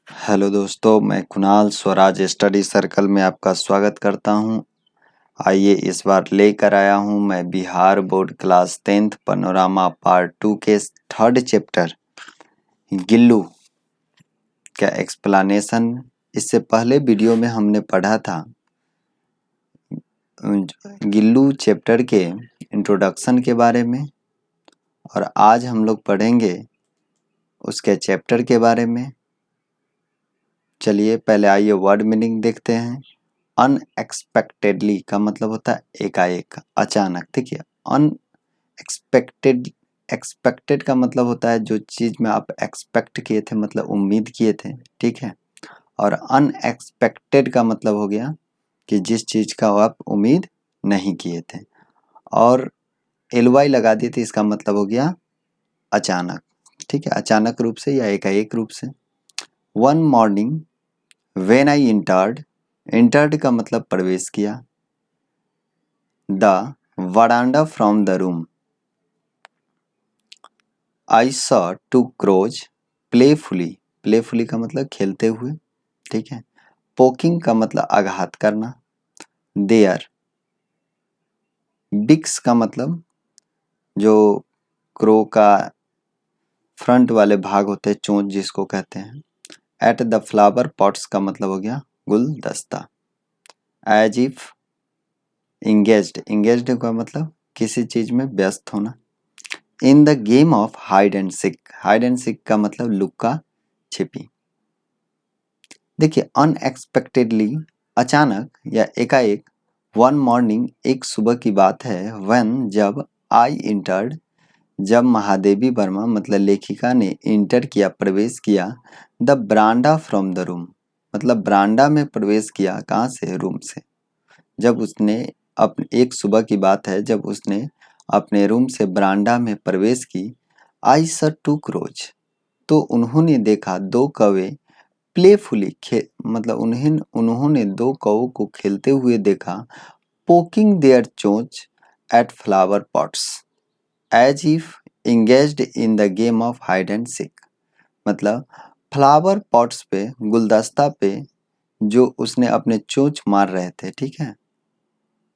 Hello दोस्तों, मैं Kunal Swaraj study circle में आपका स्वागत करता हूं। आइए इस बार लेकर आया हूं मैं Bihar board class 10th panorama part 2 के थर्ड चैप्टर गिल्लू का एक्सप्लेनेशन। इससे पहले वीडियो में हमने पढ़ा था गिल्लू चैप्टर के इंट्रोडक्शन के बारे में, और आज हम लोग पढ़ेंगे उसके चैप्टर के बारे में। चलिए पहले आइए वर्ड मीनिंग देखते हैं। अनएक्सपेक्टेडली का मतलब होता है एकाएक, अचानक। देखिए अनएक्सपेक्टेड, एक्सपेक्टेड का मतलब होता है जो चीज में आप एक्सपेक्ट किए थे, मतलब उम्मीद किए थे, ठीक है। और अनएक्सपेक्टेड का मतलब हो गया कि जिस चीज का आप उम्मीद नहीं किए थे। और एलवाई लगा दी थी, इसका मतलब हो गया अचानक, ठीक है, अचानक रूप से या एकाएक रूप से। One morning when I entered, entered का मतलब प्रवेश किया। The veranda from the room, I saw two crows playfully, playfully का मतलब खेलते हुए, ठीक है। पोकिंग का मतलब आघात करना। देयर, बिक्स का मतलब जो क्रो का फ्रंट वाले भाग होते हैं, चोंच जिसको कहते हैं। एट द फ्लावर पॉट्स का मतलब हो गया गुलदस्ता। एज इफ, इंगेज्ड, इंगेज्ड का मतलब किसी चीज में व्यस्त होना। In the game of hide and seek, hide and seek का मतलब लुक्का छिपी। देखिए अनएक्सपेक्टेडली, अचानक या एकाएक। वन मॉर्निंग, एक सुबह की बात है। व्हेन, जब। आई इंटर्ड, जब महादेवी वर्मा मतलब लेखिका ने इंटर किया, प्रवेश किया। द ब्रांडा फ्रॉम द रूम, मतलब ब्रांडा में प्रवेश किया, कहाँ से, रूम से। जब उसने एक सुबह की बात है जब उसने अपने रूम से ब्रांडा में प्रवेश की। आई सर टू क्रोज, तो उन्होंने देखा दो कौवे प्लेफुली मतलब उन्होंने दो कौवों को खेलते हुए देखा। पोकिंग देयर चोंच at flower pots as if engaged in the game of hide and seek, मतलब फ्लावर पॉट्स पे, गुलदस्ता पे जो उसने अपने चोंच मार रहे थे, ठीक है।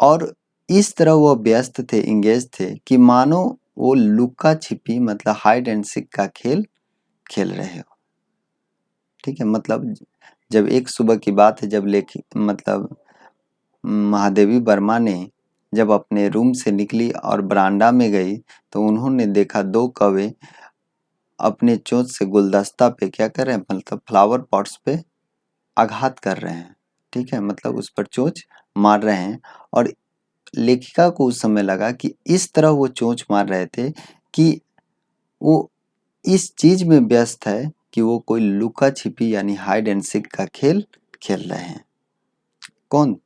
और इस तरह वो व्यस्त थे, इंगेज थे, कि मानो वो लुका छिपी मतलब हाइड एंड सीक का खेल खेल रहे हो, ठीक है। मतलब जब एक सुबह की बात है जब मतलब महादेवी वर्मा ने जब अपने रूम से निकली और बरामदा में गई, तो उन्होंने देखा दो कौवे अपने चोंच से गुलदस्ता पे क्या कर रहे हैं, मतलब फ्लावर पॉट्स पे आघात कर रहे हैं, ठीक है, मतलब उस पर चोंच मार रहे हैं। और लेखिका को उस समय लगा कि इस तरह वो चोंच मार रहे थे कि वो इस चीज में व्यस्त है कि वो कोई लुका छिपी यानी हाइड एंड सीक का खेल खेल रहे हैं। कौन,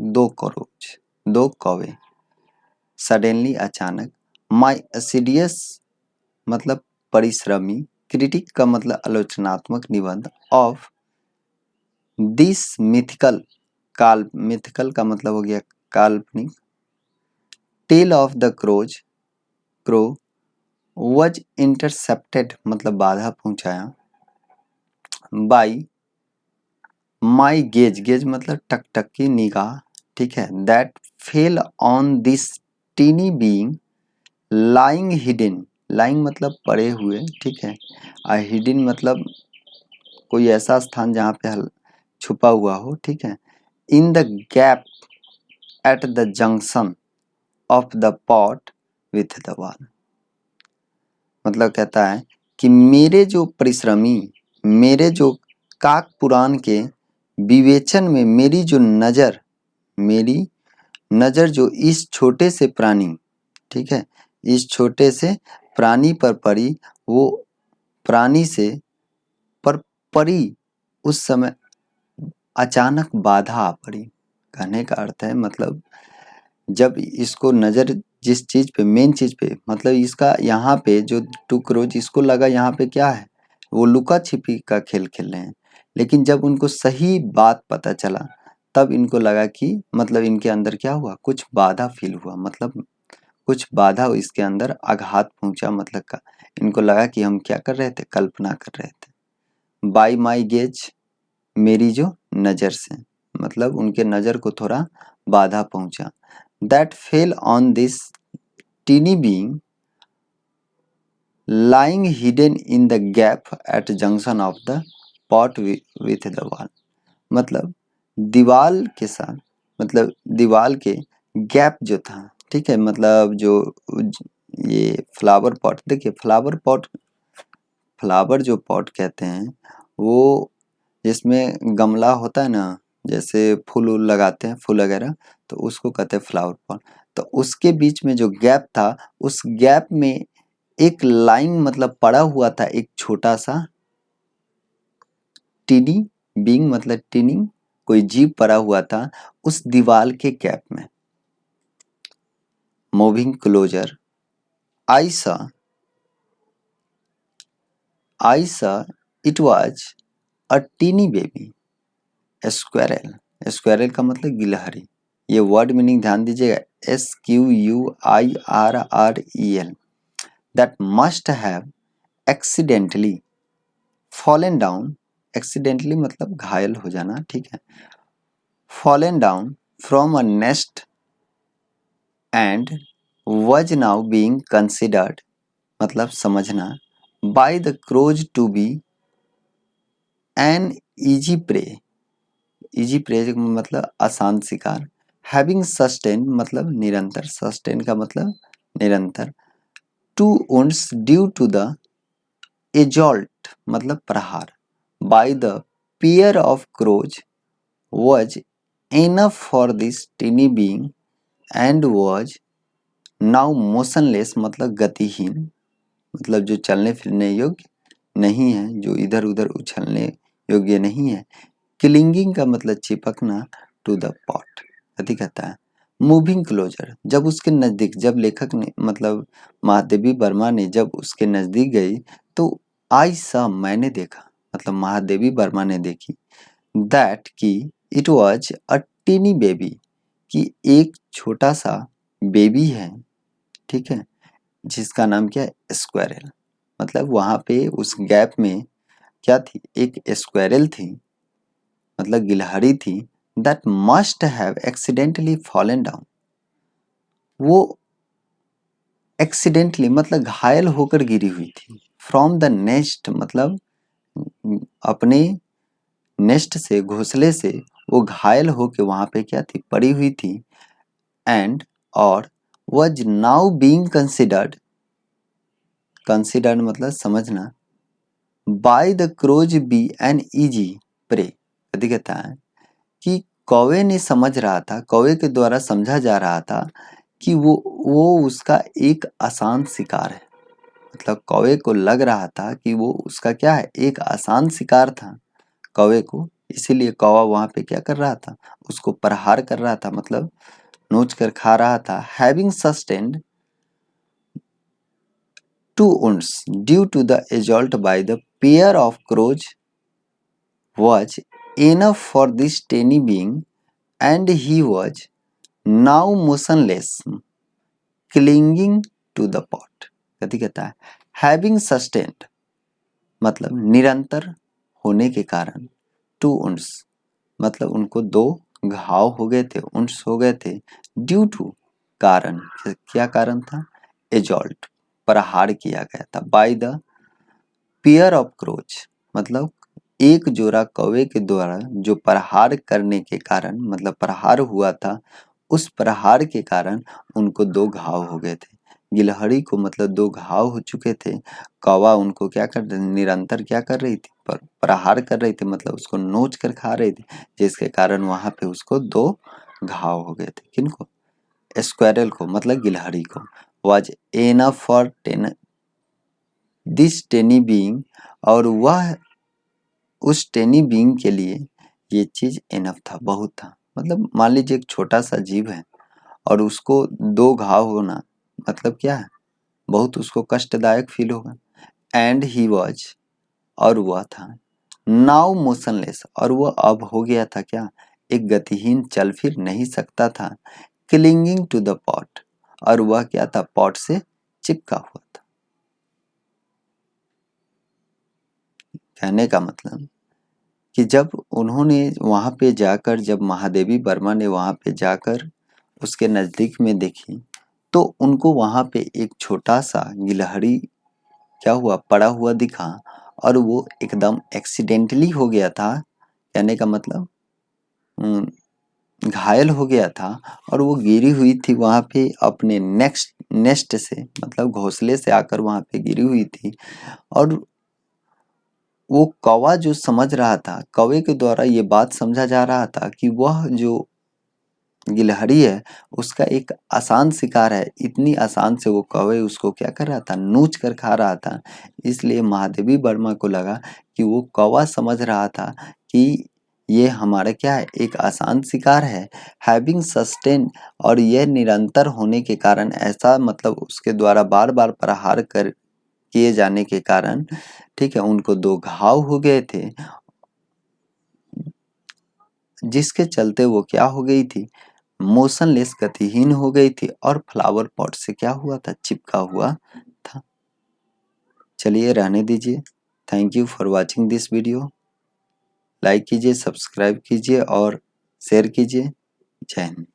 दो करोज, दो कौवे। सडनली, अचानक। माई असिडियस मतलब परिश्रमी। क्रिटिक का मतलब आलोचनात्मक निबंध। ऑफ दिस मिथिकल, काल, मिथिकल का मतलब हो गया काल्पनिक। Tale of the crows, crow was intercepted मतलब बाधा पहुंचाया। बाई माई गेज, गेज मतलब टकटकी निगाह, ठीक है। That fell on this tiny being lying hidden, lying मतलब पड़े हुए, ठीक है। हिडन मतलब कोई ऐसा स्थान जहाँ पे छुपा हुआ हो, ठीक है। In the gap at the junction of the pot with the wall, मतलब कहता है कि मेरे जो परिश्रमी, मेरे जो काक पुराण के विवेचन में मेरी जो नज़र, मेरी नज़र जो इस छोटे से प्राणी, ठीक है, इस छोटे से प्राणी पर पड़ी, वो प्राणी से पर पड़ी उस समय अचानक बाधा आ पड़ी। कहने का अर्थ है मतलब जब इसको नज़र जिस चीज़ पे, मेन चीज़ पे, मतलब इसका यहाँ पे जो टू क्रोज, इसको लगा यहाँ पे क्या है, वो लुका छिपी का खेल खेल रहे हैं। लेकिन जब उनको सही बात पता चला तब इनको लगा कि मतलब इनके अंदर क्या हुआ, कुछ बाधा फील हुआ, मतलब कुछ बाधा इसके अंदर आघात पहुंचा, मतलब का इनको लगा कि हम क्या कर रहे थे, कल्पना कर रहे थे। बाई माई गेज, मेरी जो नज़र से, मतलब उनके नज़र को थोड़ा बाधा पहुंचा। That fell on this tiny being lying hidden in the gap at junction of the pot with the wall। मतलब दीवाल के साथ, मतलब दीवाल के गैप जो था, ठीक है, मतलब जो ये फ्लावर पॉट, देखिए फ्लावर पॉट, फ्लावर जो पॉट कहते हैं वो जिसमें गमला होता है ना, जैसे फूल वूल लगाते हैं फूल वगैरह, तो उसको कहते हैं फ्लावर पॉट। तो उसके बीच में जो गैप था, उस गैप में एक लाइन मतलब पड़ा हुआ था, एक छोटा सा टीनी बीइंग, मतलब टीनी कोई जीव पड़ा हुआ था उस दीवार के गैप में। Moving closer, I saw it was a tiny baby squirrel. Squirrel का मतलब गिलहरी। ये वर्ड मीनिंग ध्यान दीजिएगा, SQUIRREL, that must have accidentally fallen down. Accidentally मतलब घायल हो जाना, ठीक है। Fallen down from a nest and was now being considered, मतलब समझना, by the crows to be an easy prey। easy prey मतलब आसान शिकार। having sustained मतलब निरंतर, sustain का मतलब निरंतर। two wounds due to the assault मतलब प्रहार by the pair of crows was enough for this tiny being and was now motionless मतलब गतिहीन, मतलब जो चलने फिरने योग्य नहीं है, जो इधर उधर उछलने योग्य नहीं है। क्लिंगिंग का मतलब चिपकना टू द पॉट, कथी कहता है। मूविंग क्लोजर, जब उसके नज़दीक, जब लेखक ने मतलब महादेवी वर्मा ने जब उसके नज़दीक गई तो आई सा, मैंने देखा, मतलब महादेवी वर्मा ने देखी, दैट कि it was a tiny baby, कि एक छोटा सा बेबी है, ठीक है, जिसका नाम क्या है, स्क्वेरल। मतलब वहां पे उस गैप में क्या थी, एक स्क्वेरल थी, मतलब गिलहरी थी, that must have accidentally fallen down. वो एक्सीडेंटली मतलब घायल होकर गिरी हुई थी। फ्रॉम द नेस्ट मतलब अपने नेस्ट से, घोंसले से वो घायल होकर वहां पे क्या थी, पड़ी हुई थी। एंड और was now being considered, considered मतलब समझना, by the crows be an easy prey. यदि कहता है कि कौवे ने समझ रहा था, कौवे के द्वारा समझा जा रहा था कि वो उसका एक आसान शिकार है। मतलब कौवे को लग रहा था कि वो उसका क्या है, एक आसान शिकार था कौवे को, इसीलिए कौवा वहां पे क्या कर रहा था, उसको प्रहार कर रहा था, मतलब नोच कर खा रहा था। Having sustained two wounds due to the assault by the pair of crows was enough for this tiny being and he was now motionless clinging to the pot। कथी कहता है, having sustained मतलब निरंतर होने के कारण, two wounds मतलब उनको दो घाव हो गए थे, wounds हो गए थे, ड्यू टू कारण, क्या कारण था, assault प्रहार किया गया था, by the pair of crotch मतलब एक जोड़ा कौवे के द्वारा जो प्रहार करने के कारण, मतलब प्रहार हुआ था, उस प्रहार के कारण उनको दो घाव हो गए थे। गिलहरी को मतलब दो घाव हो चुके थे, कौवा उनको क्या कर निरंतर क्या कर रही थी, प्रहार कर रही थी, मतलब उसको नोच कर खा रही थी, जिसके कारण वहां पे उसको दो घाव हो गए थे। किनको, स्क्वेरल को मतलब गिलहरी को। Was enough for this tiny being, और वह उस टेनी बीइंग के लिए ये चीज एनफ था, बहुत था। मतलब मान लीजिए एक छोटा सा जीव है और उसको दो घाव होना मतलब क्या है, बहुत उसको कष्टदायक फील होगा। एंड ही वॉज, और वह था, नाउ मोशनलेस, और वह अब हो गया था क्या, एक गतिहीन, चल फिर नहीं सकता था। क्लिंगिंग टू द पॉट, और वह क्या था, पॉट से चिपका हुआ था। कहने का मतलब कि जब उन्होंने वहाँ पे जाकर, जब महादेवी वर्मा ने वहाँ पे जाकर उसके नज़दीक में देखी, तो उनको वहाँ पे एक छोटा सा गिलहरी क्या हुआ, पड़ा हुआ दिखा, और वो एकदम एक्सीडेंटली हो गया था। कहने का मतलब घायल हो गया था, और वो गिरी हुई थी वहाँ पे अपने नेस्ट से, मतलब घोंसले से आकर वहाँ पे गिरी हुई थी। और वो कौवा जो समझ रहा था, कौवे के द्वारा ये बात समझा जा रहा था कि वह जो गिलहरी है उसका एक आसान शिकार है। इतनी आसान से वो कौवे उसको क्या कर रहा था, नोच कर खा रहा था। इसलिए महादेवी वर्मा को लगा कि वो कौवा समझ रहा था कि ये हमारा क्या है, एक आसान शिकार है। हैविंग सस्टेन, और यह निरंतर होने के कारण, ऐसा मतलब उसके द्वारा बार बार प्रहार कर किए जाने के कारण, ठीक है, उनको 2 घाव हो गए थे, जिसके चलते वो क्या हो गई थी, मोशनलेस, गतिहीन हो गई थी, और फ्लावर पॉट से क्या हुआ था, चिपका हुआ था। चलिए रहने दीजिए। Thank you for watching this video. Like कीजिए, सब्सक्राइब कीजिए और शेयर कीजिए। जय हिंद।